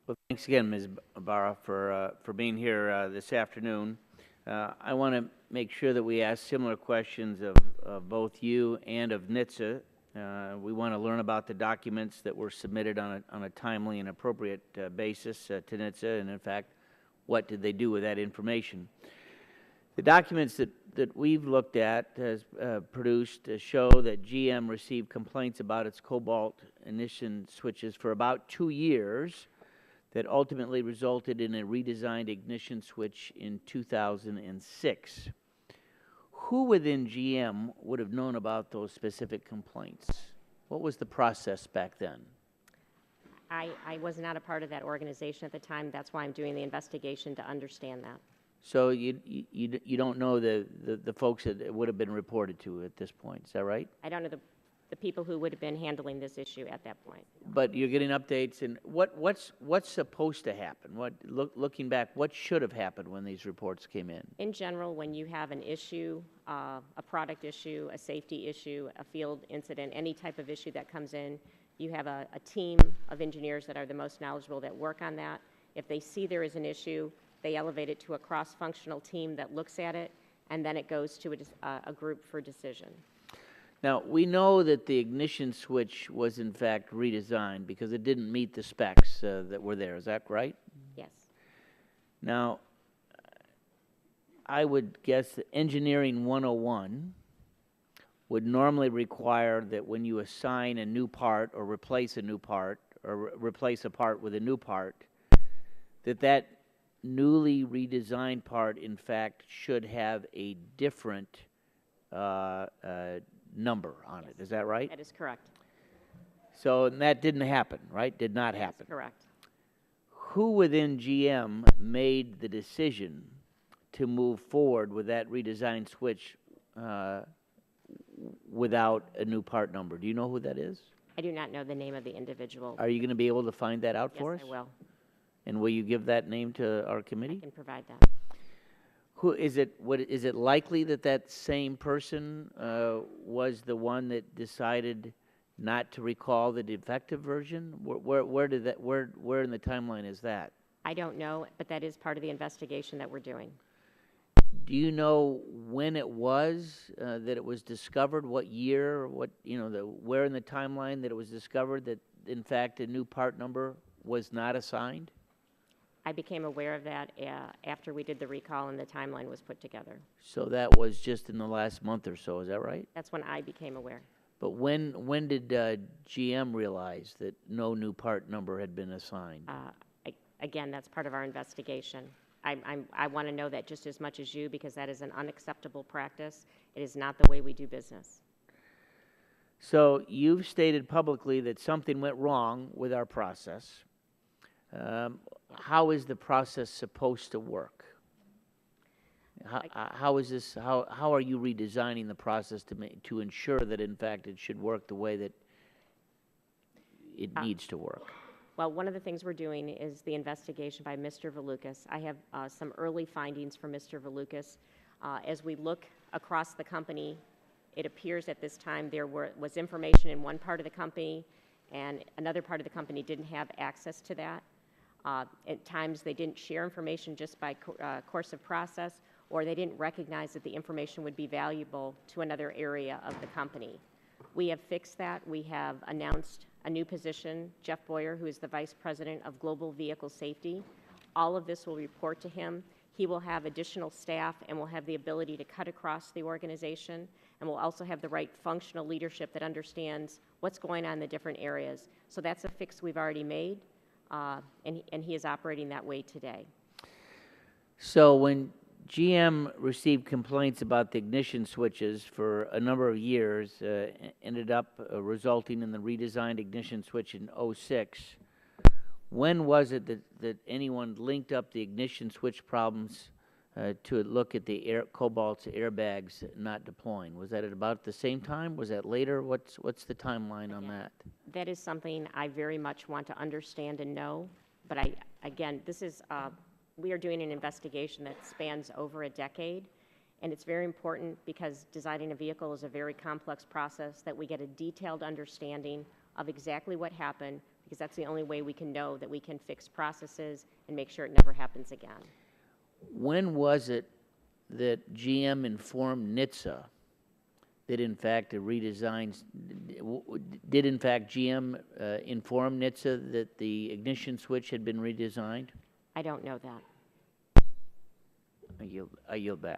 Well, thanks again, Ms. Barra, for being here this afternoon. I want to make sure that we ask similar questions of both you and of NHTSA. We want to learn about the documents that were submitted on a timely and appropriate basis to NHTSA, and in fact, what did they do with that information. The documents that we've looked at, has produced, show that GM received complaints about its cobalt ignition switches for about 2 years that ultimately resulted in a redesigned ignition switch in 2006. Who within GM would have known about those specific complaints? What was the process back then? I was not a part of that organization at the time. That's why I'm doing the investigation to understand that. So you don't know the folks that it would have been reported to at this point, is that right? I don't know the people who would have been handling this issue at that point. But you're getting updates, and what's supposed to happen? Looking back, what should have happened when these reports came in? In general, when you have an issue, a product issue, a safety issue, a field incident, any type of issue that comes in, you have a team of engineers that are the most knowledgeable that work on that. If they see there is an issue, they elevate it to a cross-functional team that looks at it, and then it goes to a group for decision. Now, we know that the ignition switch was in fact redesigned because it didn't meet the specs that were there. Is that right? Yes. Now, I would guess that Engineering 101 would normally require that when you assign a new part or replace a new part or replace a part with a new part, that newly redesigned part, in fact, should have a different number on it. Is that right? That is correct. So that didn't happen, right? Did not happen. That's correct. Who within GM made the decision to move forward with that redesigned switch without a new part number? Do you know who that is? I do not know the name of the individual. Are you going to be able to find that out for us? Yes, I will. And will you give that name to our committee? I can provide that. Who is it? Is it likely that same person was the one that decided not to recall the defective version? Where in the timeline is that? I don't know, but that is part of the investigation that we're doing. Do you know when it was that it was discovered? What year? Where in the timeline that it was discovered that in fact a new part number was not assigned? I became aware of that after we did the recall and the timeline was put together. So that was just in the last month or so, is that right? That's when I became aware. But when did GM realize that no new part number had been assigned? Again, that's part of our investigation. I want to know that just as much as you, because that is an unacceptable practice. It is not the way we do business. So you've stated publicly that something went wrong with our process. How is the process supposed to work? How is this? How are you redesigning the process to ensure that in fact it should work the way that it needs to work? Well, one of the things we're doing is the investigation by Mr. Valukas. I have some early findings from Mr. Valukas. As we look across the company, it appears at this time there was information in one part of the company and another part of the company didn't have access to that. At times they didn't share information just by course of process, or they didn't recognize that the information would be valuable to another area of the company. We have fixed that. We have announced a new position, Jeff Boyer, who is the Vice President of Global Vehicle Safety. All of this will report to him. He will have additional staff and will have the ability to cut across the organization, and will also have the right functional leadership that understands what's going on in the different areas. So that's a fix we've already made. And he is operating that way today. So when GM received complaints about the ignition switches for a number of years, ended up resulting in the redesigned ignition switch in '06, when was it that anyone linked up the ignition switch problems to look at the cobalt's airbags not deploying? Was that at about the same time? Was that later? What's the timeline on that? That is something I very much want to understand and know. But again, this is we are doing an investigation that spans over a decade, and it's very important because designing a vehicle is a very complex process that we get a detailed understanding of exactly what happened because that's the only way we can know that we can fix processes and make sure it never happens again. When was it that GM informed NHTSA that in fact a redesign, did in fact GM inform NHTSA that the ignition switch had been redesigned? I don't know that. I yield back.